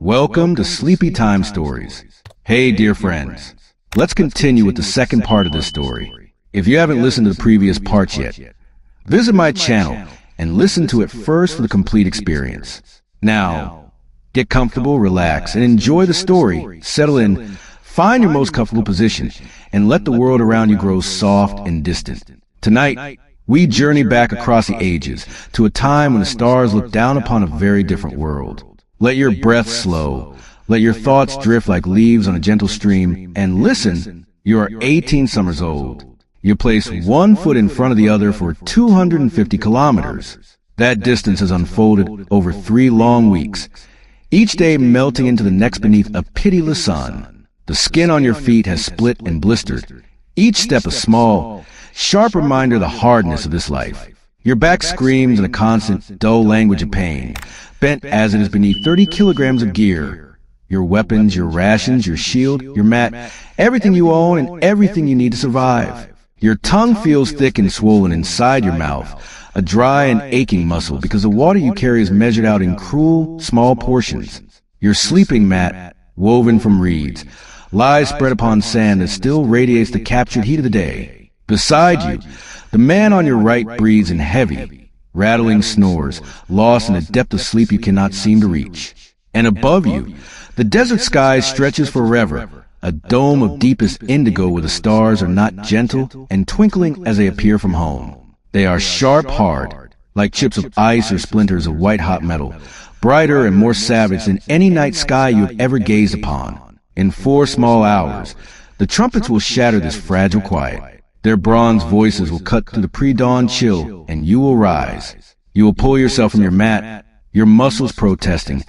Welcome to Sleepy Time Stories. Hey, dear friends. Let's continue with the second part of this story. If you haven't listened to the previous parts yet, visit my channel and listen to it first for the complete experience. Now, get comfortable, relax, and enjoy the story. Settle in, find your most comfortable position, and let the world around you grow soft and distant. Tonight, we journey back across the ages to a time when the stars looked down upon a very different world. Let your breath slow, let your thoughts drift like leaves on a gentle stream, and listen, you are 18 summers old. You place one foot in front of the other for 250 kilometers. That distance has unfolded over 3 long weeks, each day melting into the next beneath a pitiless sun. The skin on your feet has split and blistered, each step a small, sharp reminder of the hardness of this life. Your back screams in a constant, dull language of pain, bent as it is beneath 30 kilograms of gear. Your weapons, your rations, your shield, your mat, everything you own and everything you need to survive. Your tongue feels thick and swollen inside your mouth, a dry and aching muscle because the water you carry is measured out in cruel, small portions. Your sleeping mat, woven from reeds, lies spread upon sand that still radiates the captured heat of the day. Beside you, the man on your right breathes in heavy, rattling snores, lost in a depth of sleep you cannot seem to reach. And above you, the desert sky stretches forever, a dome of deepest indigo where the stars are not gentle and twinkling as they appear from home. They are sharp, hard, like chips of ice or splinters of white-hot metal, brighter and more savage than any night sky you have ever gazed upon. In 4 small hours, the trumpets will shatter this fragile quiet. Their bronze voices will cut through the pre-dawn chill, and you will rise. You will pull yourself from your mat, your muscles protesting,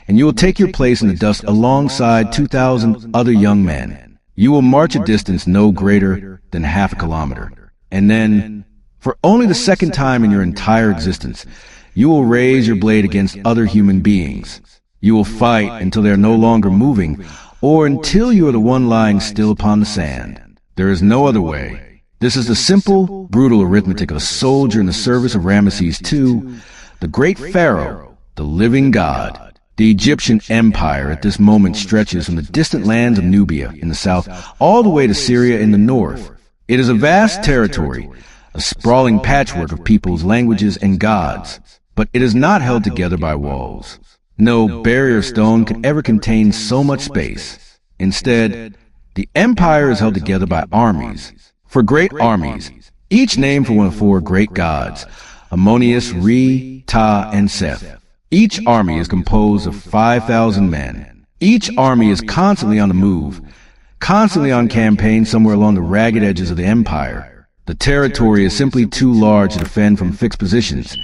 and you will take your place in the dust alongside 2,000 other young men. You will march a distance no greater than half a kilometer. And then, for only the second time in your entire existence, you will raise your blade against other human beings. You will fight until they are no longer moving, or until you are the one lying still upon the sand. There is no other way. This is the simple, brutal arithmetic of a soldier in the service of Ramesses II, the great Pharaoh, the living God. The Egyptian empire at this moment stretches from the distant lands of Nubia in the south all the way to Syria in the north. It is a vast territory, a sprawling patchwork of peoples, languages, and gods, but it is not held together by walls. No barrier stone could ever contain so much space. Instead, the empire is held together by armies. For great armies, each named for one of 4 great gods, Ammonius, Re, Ta, and Seth. Each army is composed of 5,000 men. Each army is constantly on the move, constantly on campaign somewhere along the ragged edges of the empire. The territory is simply too large to defend from fixed positions,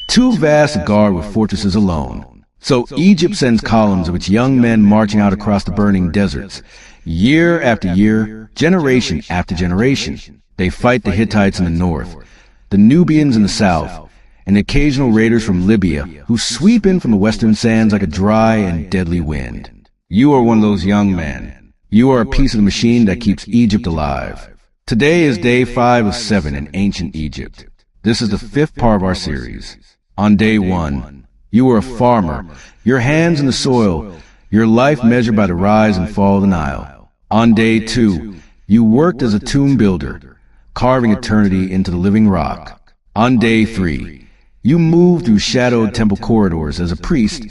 too vast to guard with fortresses alone. So Egypt sends columns of its young men marching out across the burning deserts. Year after year, generation after generation, they fight the Hittites in the north, the Nubians in the south, and the occasional raiders from Libya who sweep in from the western sands like a dry and deadly wind. You are one of those young men. You are a piece of the machine that keeps Egypt alive. Today is day 5 of 7 in ancient Egypt. This is the 5th part of our series. On day 1, you were a farmer, your hands in the soil, your life measured by the rise and fall of the Nile. On day 2, you worked as a tomb builder, carving eternity into the living rock. On day 3, you moved through shadowed temple corridors as a priest,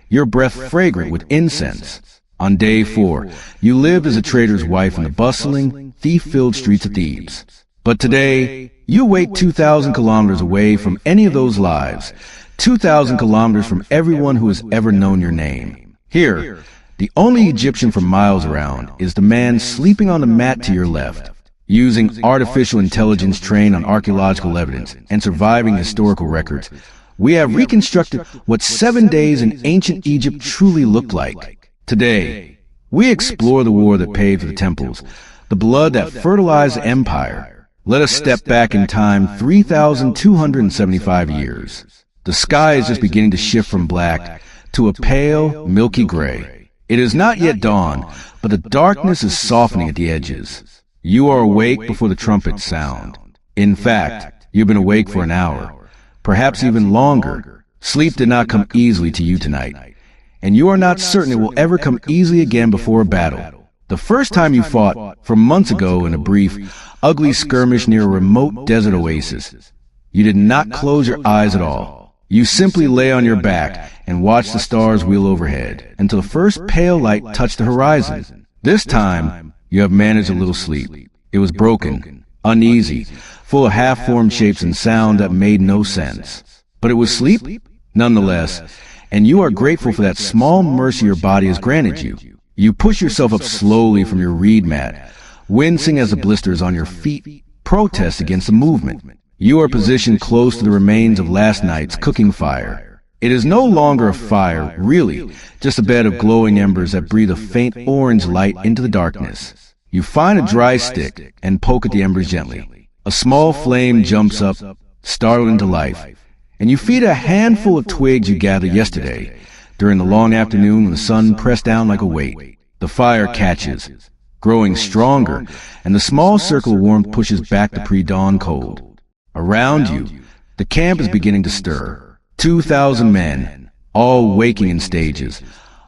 your breath fragrant with incense. On day 4, you lived as a trader's wife in the bustling, thief-filled streets of Thebes. But today, you wait 2,000 kilometers away from any of those lives, 2,000 kilometers from everyone who has ever known your name. Here, the only Egyptian for miles around is the man sleeping on the mat to your left. Using artificial intelligence trained on archaeological evidence and surviving historical records, we have reconstructed what 7 days in ancient Egypt truly looked like. Today, we explore the war that paved the temples, the blood that fertilized the empire. Let us step back in time 3,275 years. The sky is just beginning to shift from black to a pale, milky gray. It is not yet dawn, but the darkness is softening at the edges. You are awake before the trumpets sound. In fact, you've been awake for an hour, perhaps even longer. Sleep did not come easily to you tonight. and you are not certain it will ever come easily again before a battle. The first time you fought, from months ago in a brief, ugly skirmish near a remote desert oasis, you did not close your eyes at all. You simply lay on your back and watched the stars wheel overhead until the first pale light touched the horizon. This time, you have managed a little sleep. It was broken, uneasy, full of half-formed shapes and sound that made no sense. But it was sleep, nonetheless, and you are grateful for that small mercy your body has granted you. You push yourself up slowly from your reed mat, wincing as the blisters on your feet protest against the movement. You are positioned close to the remains of last night's cooking fire. It is no longer a fire, really, just a bed of glowing embers that breathe a faint orange light into the darkness. You find a dry stick and poke at the embers gently. A small flame jumps up, startled into life, and you feed a handful of twigs you gathered yesterday, during the long afternoon when the sun pressed down like a weight. The fire catches, growing stronger, and the small circle of warmth pushes back the pre-dawn cold. Around you, the camp is beginning to stir. 2,000 men, all waking in stages,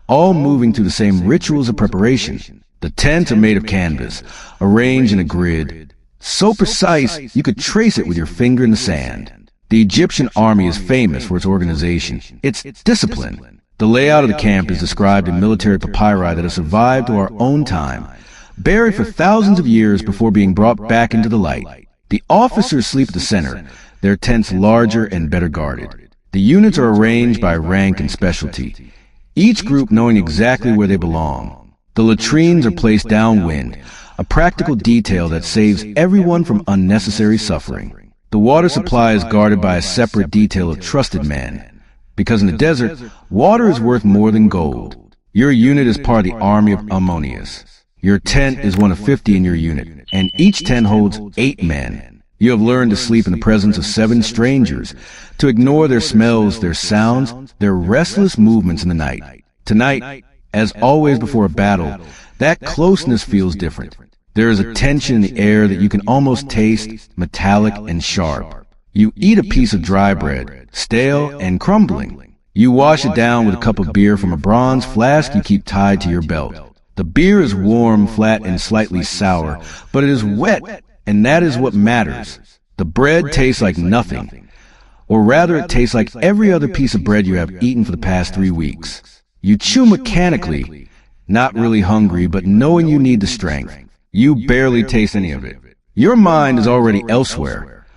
all moving through the same rituals of preparation. The tents are made of canvas, arranged in a grid, so precise you could trace it with your finger in the sand. The Egyptian army is famous for its organization, its discipline. The layout of the camp is described in military papyri that have survived to our own time, buried for thousands of years before being brought back into the light. The officers sleep at the center, their tents larger and better guarded. The units are arranged by rank and specialty, each group knowing exactly where they belong. The latrines are placed downwind, a practical detail that saves everyone from unnecessary suffering. The water supply is guarded by a separate detail of trusted men, because in the desert, water is worth more than gold. Your unit is part of the army of Ammonius. Your tent is one of 50 in your unit, and each tent holds 8 men. You have learned to sleep in the presence of 7 strangers, to ignore their smells, their sounds, their restless movements in the night. Tonight, as always before a battle, that closeness feels different. There is a tension in the air that you can almost taste, metallic and sharp. You eat a piece of dry bread, stale and crumbling. You wash it down with a cup of beer from a bronze flask you keep tied to your belt. The beer is warm, flat, and slightly sour, but it is wet, and that is what matters. The bread tastes like nothing, or rather it tastes like every other piece of bread you have eaten for the past 3 weeks. You chew mechanically, not really hungry, but knowing you need the strength. You barely taste any of it. Your mind is already elsewhere,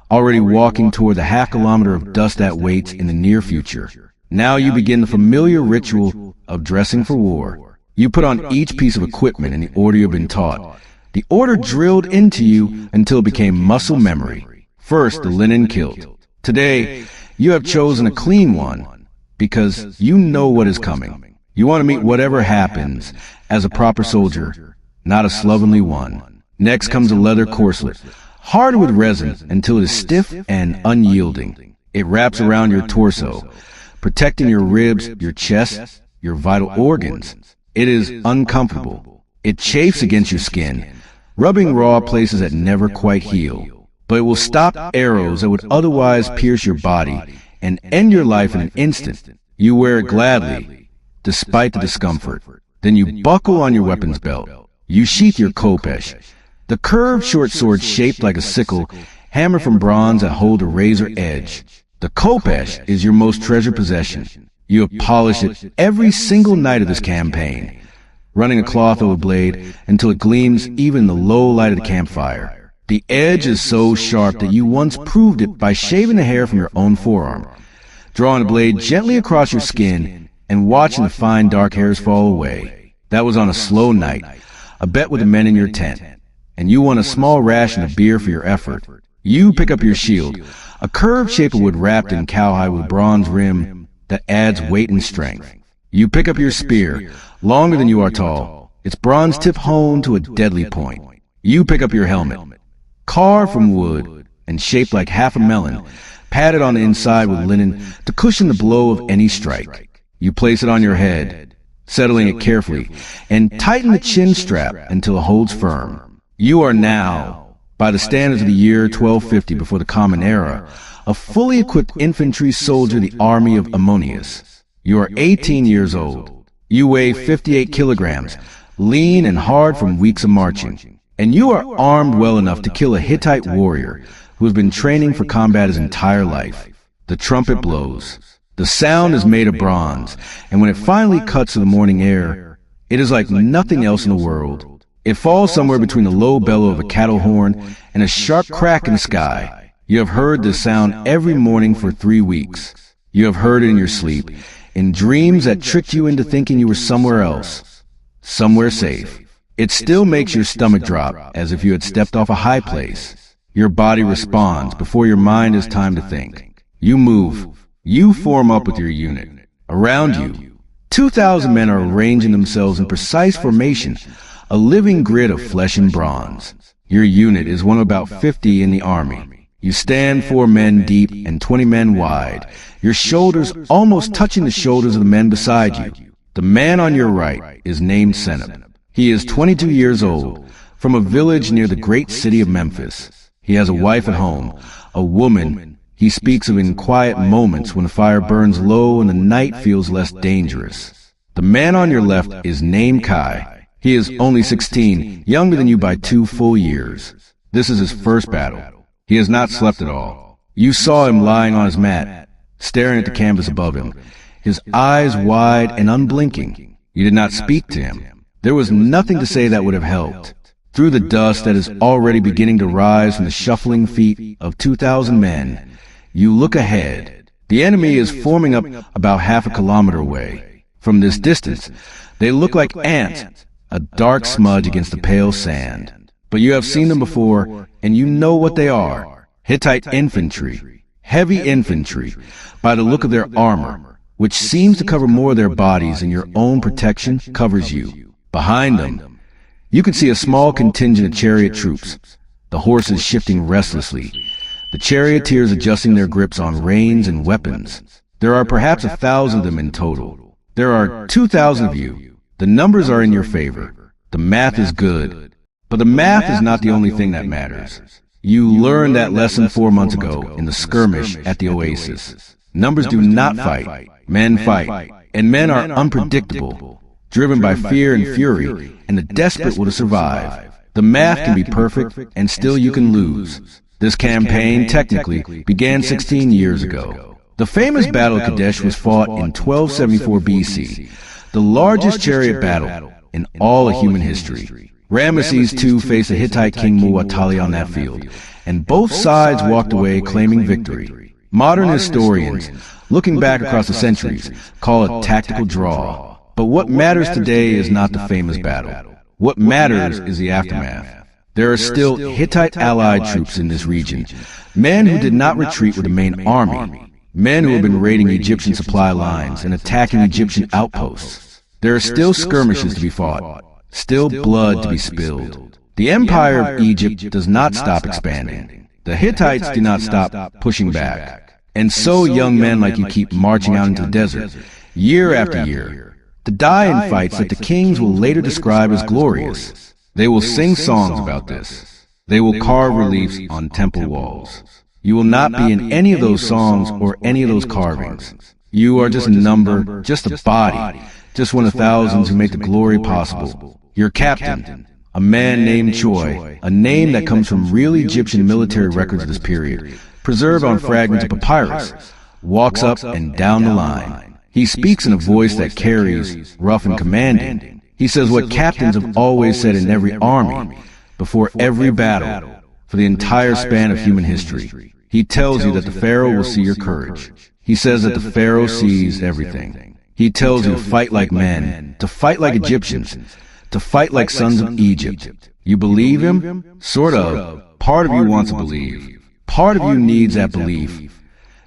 already walking toward the half-kilometer of dust that waits in the near future. Now you begin the familiar ritual of dressing for war. You put on each piece of equipment in the order you've been taught. The order drilled into you until it became muscle memory. First, the linen kilt. Today, you have chosen a clean one because you know what is coming. You want to meet whatever happens as a proper soldier, not a slovenly one. Next comes a leather corselet, hard with resin until it is stiff and unyielding. It wraps around your torso, protecting your ribs, your chest, your vital organs. It is uncomfortable. It chafes against your skin, rubbing raw places that never quite heal. But it will stop arrows that would otherwise pierce your body and end your life in an instant. You wear it gladly, despite the discomfort. Then you buckle on your weapons belt. You sheath your Kadesh, the curved short sword shaped like a sickle, hammered from bronze that hold a razor edge. The Kadesh is your most treasured possession. You have polished it every single night of this campaign, running a cloth over the blade until it gleams even in the low light of the campfire. The edge is so sharp that you once proved it by shaving the hair from your own forearm, drawing the blade gently across your skin and watching the fine dark hairs fall away. That was on a slow night, a bet with the men in your tent, and you won a small ration of beer for your effort. You pick up your shield, a curved shape of wood wrapped in cowhide with bronze rim that adds weight and strength. You pick up your spear, longer than you are tall, its bronze tip honed to a deadly point. You pick up your helmet, carved from wood and shaped like half a melon, padded on the inside with linen to cushion the blow of any strike. You place it on your head, settling it carefully, and tighten the chin strap until it holds firm. You are now, by the standards of the year 1250 before the Common Era, a fully equipped infantry soldier of the army of Ammonius. You are 18 years old. You weigh 58 kilograms, lean and hard from weeks of marching. And you are armed well enough to kill a Hittite warrior who has been training for combat his entire life. The trumpet blows. The sound is made of bronze, and when it finally cuts to the morning air, it is like nothing else in the world. It falls somewhere between the low bellow of a cattle horn and a sharp crack in the sky. You have heard this sound every morning for 3 weeks. You have heard it in your sleep, in dreams that tricked you into thinking you were somewhere else, somewhere safe. It still makes your stomach drop as if you had stepped off a high place. Your body responds before your mind has time to think. You move. You form up with your unit. Around you, 2,000 men are arranging themselves in precise formation, a living grid of flesh and bronze. Your unit is one of about 50 in the army. You stand 4 men deep and 20 men wide, your shoulders almost touching the shoulders of the men beside you. The man on your right is named Seneb. He is 22 years old, from a village near the great city of Memphis. He has a wife at home, a woman. He speaks of in quiet moments when the fire burns low and the night feels less dangerous. The man on your left is named Kai. He is only 16, younger than you by 2 full years. This is his first battle. He has not slept at all. You saw him lying on his mat, staring at the canvas above him, his eyes wide and unblinking. You did not speak to him. There was nothing to say that would have helped. Through the dust that is already beginning to rise from the shuffling feet of 2,000 men, you look ahead. The enemy is forming up about half a kilometer away. From this distance, they look like ants, a dark smudge against the pale sand. But you have seen them before, and you know what they are. Hittite infantry, heavy infantry, by the look of their armor, which seems to cover more of their bodies than your own protection covers you. Behind them, you can see a small contingent of chariot troops, the horses shifting restlessly, the charioteers adjusting their grips on reins and weapons. There are perhaps 1,000 of them in total. There are 2,000 of you. The numbers are in your favor. The math is good. But the math is not the only thing that matters. You learned that lesson 4 months ago in the skirmish at the oasis. Numbers do not fight. Men fight. And men are unpredictable, driven by fear and fury, and the desperate will to survive. The math can be perfect, and still you can lose. This campaign, technically, began 16 years ago. The famous Battle of Kadesh was fought in 1274 BC, the largest chariot battle in all of human history. Ramesses II faced the Hittite king Muwatalli on that field, and both sides walked away claiming victory. Modern historians, looking back across the centuries, call it tactical draw. But what matters today is not the famous battle. What matters is the aftermath. There are still Hittite allied troops in this region, men who did not retreat with the main army, men who have been raiding Egyptian supply lines and attacking Egyptian outposts. There are still skirmishes to be fought, still blood to be spilled. The empire of Egypt does not stop expanding. The Hittites do not stop pushing back. And so young men like you keep marching out into the desert, year after year, to die in fights that the kings will later describe as glorious. They will sing songs about this. They will carve reliefs on temple walls. You will not be in any of those songs or any of those carvings. You are just a number, just a body, just one of thousands who make the glory possible. Your captain, a man named Choi, a name that comes from real Egyptian military records of this period, preserved on fragments of papyrus, walks up and down the line. He speaks in a voice that carries, rough and commanding. He says what captains have always said in every army, before every battle, for the entire span of human history. He tells you that the Pharaoh will see your courage. He says that the Pharaoh sees everything. He tells you to fight like men, to fight like Egyptians, to fight like sons of Egypt. You believe him? Sort of. Part of you wants to believe. Part of you needs that belief.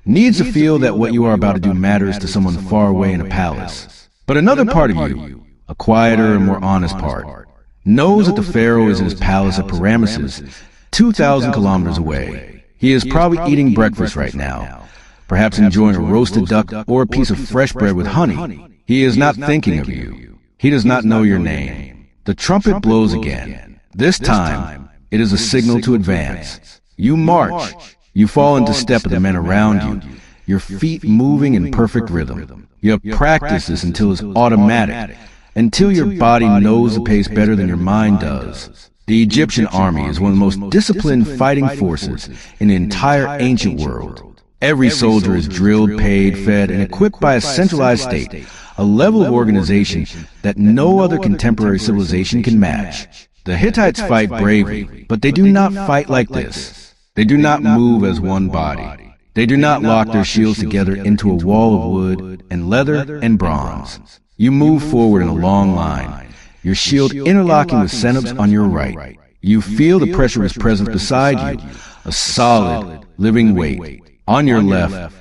Needs to feel that what you are about to do matters to someone far away in a palace. But another part of you, a quieter and more honest part, knows that the Pharaoh is in his palace at Pharaoh Ramesses, 2,000 kilometers away. He is probably eating breakfast right now, perhaps enjoying a roasted duck or a piece of fresh bread with honey. He is not thinking of you. He does not know your name. The trumpet blows again. This time, it is a signal to advance. You march. You fall into step with the men around you, your feet moving in perfect rhythm. You have practiced this until it's automatic, until your body knows the pace better than your mind does. The Egyptian army is one of the most disciplined fighting forces in the entire ancient world. Every soldier is drilled, paid, fed, and equipped by a centralized state, a level of organization that no other contemporary civilization can match. The Hittites fight bravely, but they do not fight like this. They do not move as one body. They do not lock their shields together into a wall of wood and leather and bronze. You move forward in a long line, your shield interlocking with Seneb's on your right. You feel the pressure of his presence beside you, a solid, living weight. On your left,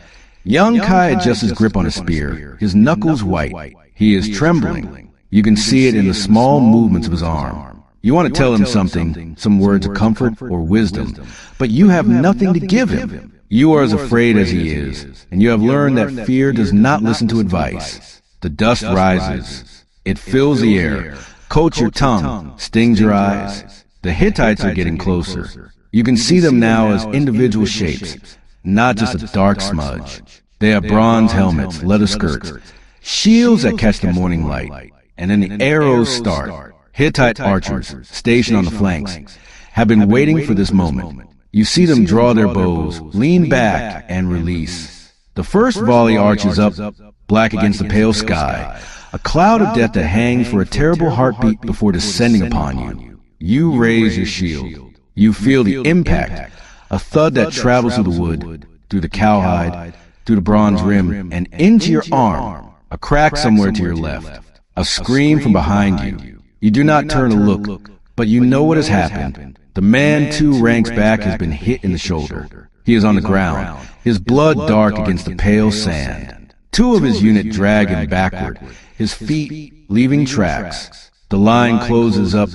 young Kai adjusts his grip on his spear, his knuckles white. He is trembling. You can see it in the small movements of his arm. You want to tell him something, some words of comfort or wisdom, but you have nothing to give him. You are as afraid as he is, and you have learned that fear does not listen to advice. The dust rises. It fills the air, coats your tongue, stings your eyes. The Hittites are getting closer. You can see them now as individual shapes, not just a dark smudge. They have bronze helmets, leather skirts, shields that catch the morning light, and then the arrows start. Hittite archers, stationed on the flanks, have been waiting for this moment. You see them draw their bows, lean back, and release. The first volley arches up, black against the pale sky, a cloud of death that hangs for a terrible heartbeat before descending upon you. You raise your shield. You feel the impact, a thud that travels through the wood, through the cowhide, through the bronze rim, and into your arm, a crack somewhere to your left, a scream from behind you. You do not turn to look, but you know what has happened. The man 2 ranks back has been hit in the shoulder. He is on the ground, his blood dark against the pale sand. 2 of his unit drag him backward, his feet leaving tracks. The line closes up,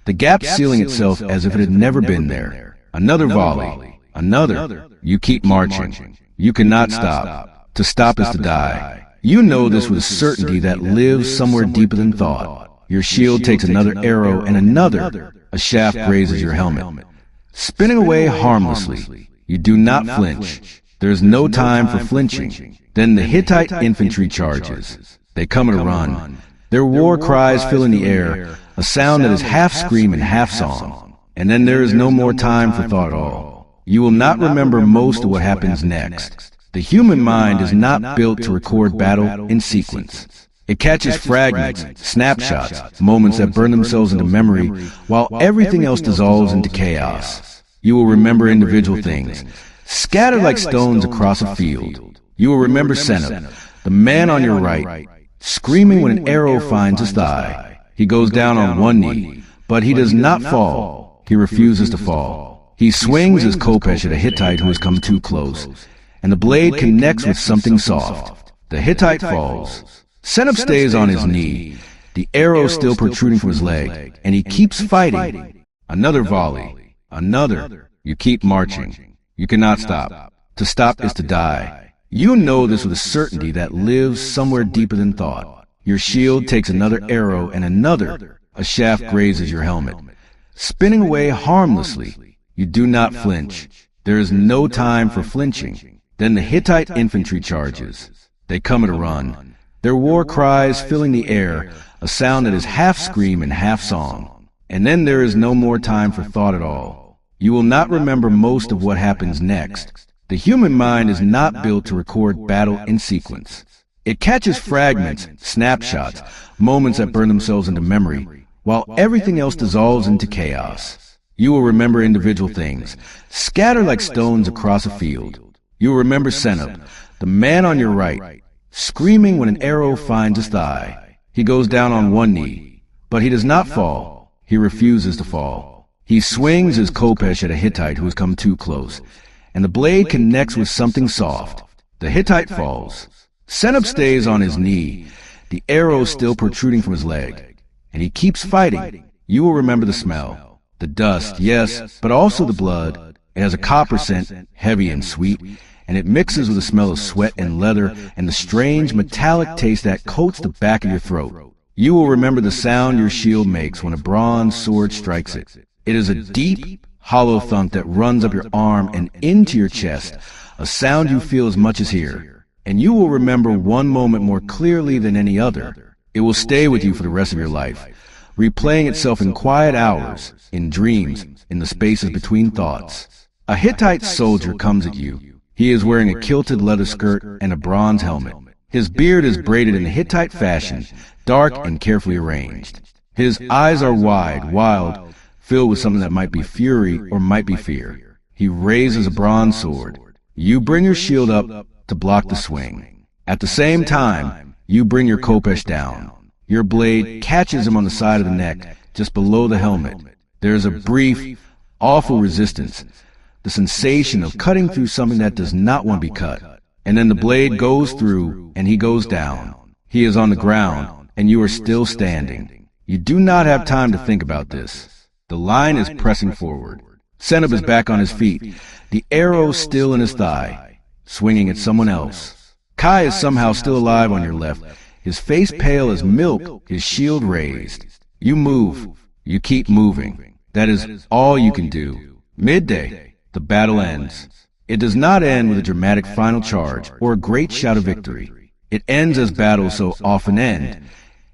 the gap sealing itself as if it had never been there. Another volley, another. You keep marching. You cannot stop. To stop is to die. You know this with certainty that lives somewhere deeper than thought. Your shield takes another arrow and another. A shaft grazes your helmet. Spinning away harmlessly, you do not flinch. There is no time for flinching. Then the Hittite infantry charges. They come at a run. Their war cries fill in the air, a sound that is half scream and half song. And then there is no more time for thought at all. You will not remember most of what happens next. The human mind is not built to record battle in sequence. It catches fragments, snapshots, moments that burn themselves into memory, while everything else dissolves into chaos. You will remember individual things, scattered like stones across a field. You will remember Seneb, the man on your right, screaming when an arrow finds his thigh. He goes down on one knee, but he does not fall. He refuses to fall. He swings his Kadesh at a Hittite who has come too close, and the blade connects with something soft. The Hittite falls. Seneb stays on his knee, the arrow still protruding from his leg, and he keeps fighting. Another volley, another. You keep marching. You cannot stop. To stop is to die. You know this with a certainty that lives somewhere deeper than thought. Your shield takes another arrow and another. A shaft grazes your helmet. Spinning away harmlessly, you do not flinch. There is no time for flinching. Then the Hittite infantry charges. They come at a run. Their war cries filling the air, a sound that is half scream and half song. And then there is no more time for thought at all. You will not remember most of what happens next. The human mind is not built to record battle in sequence. It catches fragments, snapshots, moments that burn themselves into memory, while everything else dissolves into chaos. You will remember individual things, scattered like stones across a field. You will remember Seneb, the man on your right, screaming when an arrow finds his thigh. He goes down on one knee, but he does not fall. He refuses to fall. He swings his Kadesh at a Hittite who has come too close, and the blade connects with something soft. The Hittite falls. Seneb stays on his knee, the arrow still protruding from his leg, and he keeps fighting. You will remember the smell, the dust, yes, but also the blood. It has a copper scent, heavy and sweet, and it mixes with the smell of sweat and leather and the strange metallic taste that coats the back of your throat. You will remember the sound your shield makes when a bronze sword strikes it. It is a deep, hollow thunk that runs up your arm and into your chest, a sound you feel as much as hear. and you will remember one moment more clearly than any other. It will stay with you for the rest of your life, replaying itself in quiet hours, in dreams, in the spaces between thoughts. A Hittite soldier comes at you. He is wearing a kilted leather skirt and a bronze helmet. His beard is braided in Hittite fashion, dark and carefully arranged. His eyes are wide, wild, filled with something that might be fury or might be fear. He raises a bronze sword. You bring your shield up to block the swing. At the same time, you bring your Kadesh down. Your blade catches him on the side of the neck, just below the helmet. There is a brief, awful resistance, the sensation of cutting through something that does not want to be cut. And then the blade goes through, and he goes down. He is on the ground, and you are still standing. You do not have time to think about this. The line is pressing forward. Senab is back on his feet, the arrow still in his thigh, swinging at someone else. Kai is somehow still alive on your left, his face pale as milk, his shield raised. You move. You keep moving. That is all you can do. Midday. The battle ends. It does not end with a dramatic final charge or a great shout of victory. It ends as battles so often end,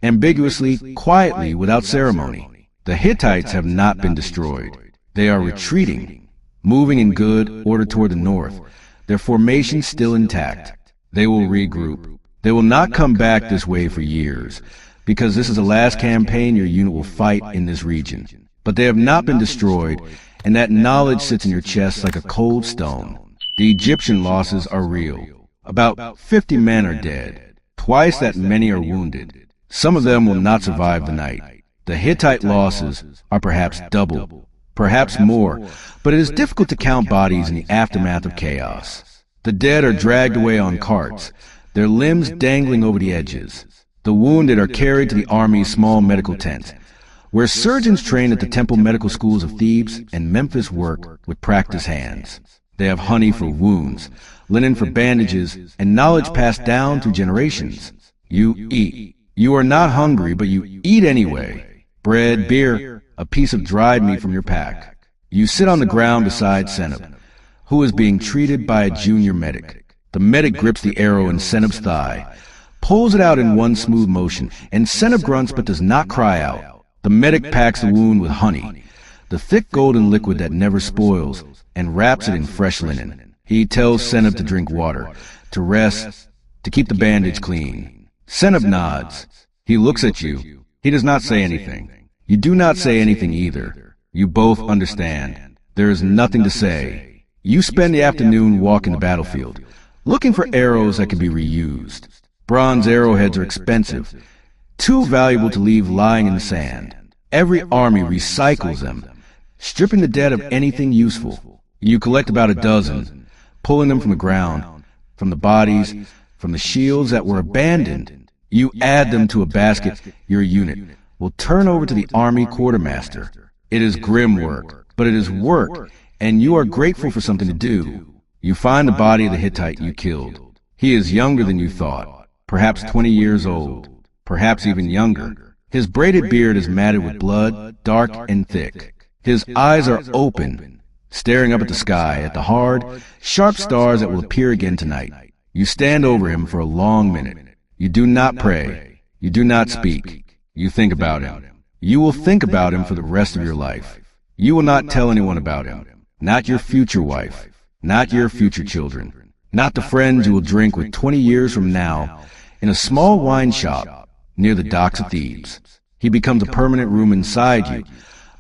ambiguously, quietly, without ceremony. The Hittites have not been destroyed. They are retreating, moving in good order toward the north, their formation still intact. They will regroup. They will not come back this way for years, because this is the last campaign your unit will fight in this region. But they have not been destroyed, and that knowledge sits in your chest like a cold stone. The Egyptian losses are real. About 50 men are dead. Twice that many are wounded. Some of them will not survive the night. The Hittite losses are perhaps double, perhaps more, but it is difficult to count bodies in the aftermath of chaos. The dead are dragged away on carts, their limbs dangling over the edges. The wounded are carried to the army's small medical tent, where surgeons trained at the temple medical schools of Thebes and Memphis work with practiced hands. They have honey for wounds, linen for bandages, and knowledge passed down through generations. You eat. You are not hungry, but you eat anyway. Bread, beer, a piece of dried meat from your pack. You sit on the ground beside Senab, who is being treated by a junior medic. The medic grips the arrow in Senab's thigh, pulls it out in one smooth motion, and Senab grunts but does not cry out. The medic packs the wound with honey, the thick golden liquid that never spoils, and wraps it in fresh linen. He tells Senab to drink water, to rest, to keep the bandage clean. Senab nods. He looks at you. He does not say anything. You do not say anything either. You both understand. There is nothing to say. You spend the afternoon walking the battlefield, looking for arrows that can be reused. Bronze arrowheads are expensive, too valuable to leave lying in the sand. Every army recycles them, stripping the dead of anything useful. You collect about a dozen, pulling them from the ground, from the bodies, from the shields that were abandoned. You add them to a basket your unit will turn over to the army quartermaster. It is grim work, but it is work, and you are grateful for something to do. You find the body of the Hittite you killed. He is younger than you thought, perhaps 20 years old. Perhaps even younger. His braided beard is matted with blood, dark and thick. His eyes are open, staring up at the sky, at the hard, sharp stars that will appear again tonight. You stand over him for a long minute. You do not pray. You do not speak. You think about him. You will think about him for the rest of your life. You will not tell anyone about him. Not your future wife. Not your future children. Not the friends you will drink with 20 years from now in a small wine shop near the docks of Thebes. He becomes a permanent room inside you,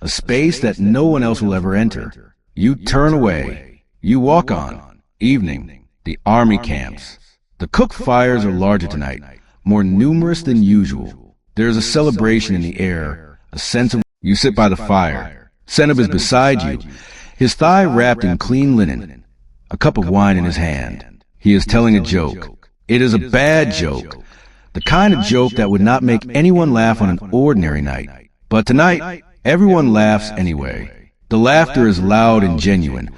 a space that no one else will ever enter. You turn away. You walk on. Evening. The army camps. The cook fires are larger tonight, more numerous than usual. There is a celebration in the air, a sense of... You sit by the fire. Senab is beside you, his thigh wrapped in clean linen, a cup of wine in his hand. He is telling a joke. It is a bad joke. The kind of joke that would not make anyone laugh on an ordinary night. But tonight, everyone laughs anyway. The laughter is loud and genuine,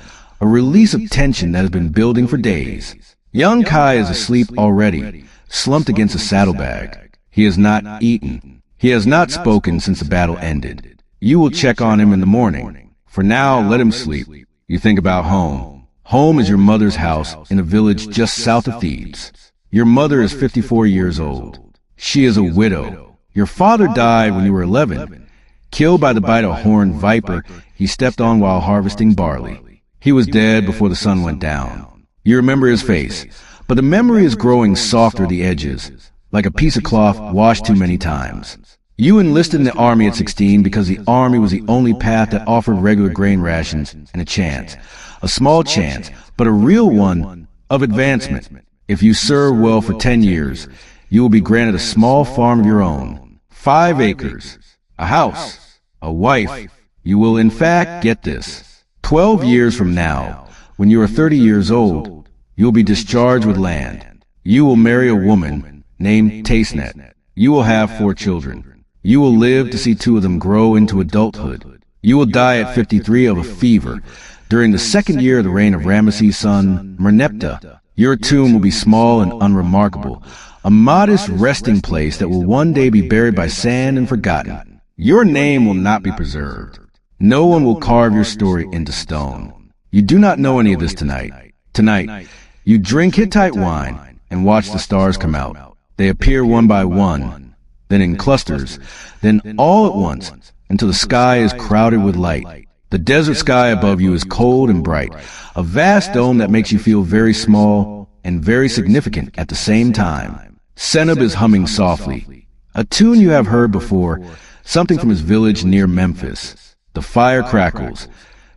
a release of tension that has been building for days. Young Kai is asleep already, slumped against a saddlebag. He has not eaten. He has not spoken since the battle ended. You will check on him in the morning. For now, let him sleep. You think about home. Home is your mother's house in a village just south of Thebes. Your mother is 54 years old. She is a widow. Your father died when you were 11, killed by the bite of a horned viper he stepped on while harvesting barley. He was dead before the sun went down. You remember his face, but the memory is growing softer at the edges, like a piece of cloth washed too many times. You enlisted in the army at 16 because the army was the only path that offered regular grain rations and a small chance, but a real one, of advancement. If you serve well for 10 years, you will be granted a small farm of your own, 5 acres, a house, a wife. You will in fact get this. 12 years from now, when you are 30 years old, you will be discharged with land. You will marry a woman named Tastenet. You will have 4 children. You will live to see 2 of them grow into adulthood. You will die at 53 of a fever during the 2nd year of the reign of Ramesses' son, Merneptah. Your tomb will be small and unremarkable, a modest resting place that will one day be buried by sand and forgotten. Your name will not be preserved. No one will carve your story into stone. You do not know any of this tonight. Tonight, you drink Hittite wine and watch the stars come out. They appear one by one, then in clusters, then all at once, until the sky is crowded with light. The desert sky above you is cold and bright, a vast dome that makes you feel very small and very significant at the same time. Seneb is humming softly, a tune you have heard before, something from his village near Memphis. The fire crackles,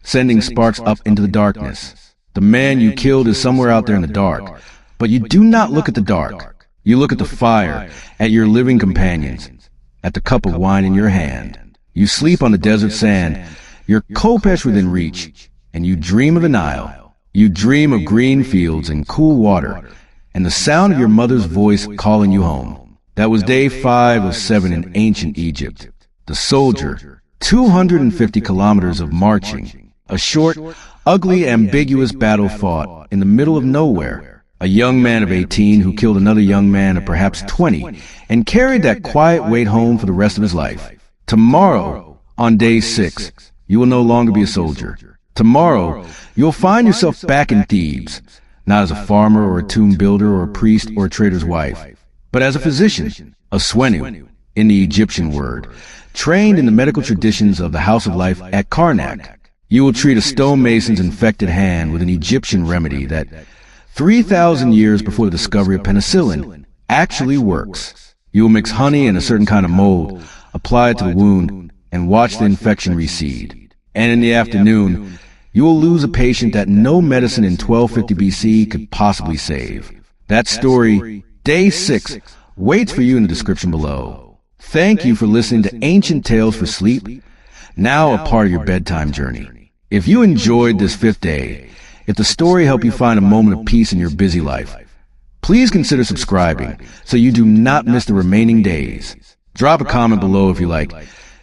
sending sparks up into the darkness. The man you killed is somewhere out there in the dark, but you do not look at the dark. You look at the fire, at your living companions, at the cup of wine in your hand. You sleep on the desert sand, your Kadesh within reach, and you dream of the Nile. You dream of green fields and cool water, and the sound of your mother's voice calling you home. That was day 5 of 7 in ancient Egypt. The soldier, 250 kilometers of marching, a short, ugly, ambiguous battle fought in the middle of nowhere. A young man of 18 who killed another young man of perhaps 20 and carried that quiet weight home for the rest of his life. Tomorrow, on day 6, you will no longer be a soldier. Tomorrow, you'll find yourself back in Thebes, not as a farmer or a tomb builder or a priest or a trader's wife, but as a physician, a swenu, in the Egyptian word, trained in the medical traditions of the House of Life at Karnak. You will treat a stonemason's infected hand with an Egyptian remedy that, 3,000 years before the discovery of penicillin, actually works. You will mix honey and a certain kind of mold, apply it to the wound, and watch the infection recede. And in the afternoon, you will lose a patient that no medicine in 1250 BC could possibly save. That story, day 6, waits for you in the description below. Thank you for listening to Ancient Tales for Sleep, now a part of your bedtime journey. If you enjoyed this 5th day, if the story helped you find a moment of peace in your busy life, please consider subscribing so you do not miss the remaining days. Drop a comment below if you like,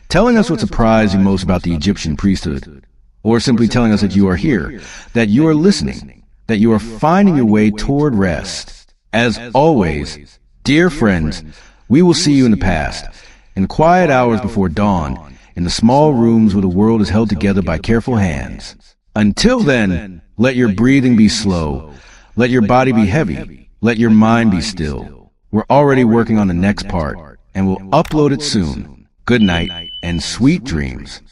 telling us what surprised you most about the Egyptian priesthood, or simply telling us that you are here, that you are listening, that you are finding your way toward rest. As always, dear friends, we will see you in the past, in quiet hours before dawn, in the small rooms where the world is held together by careful hands. Until then, let your breathing be slow, let your body be heavy, let your mind be still. We're already working on the next part, and we'll upload it soon. Good night, and sweet dreams.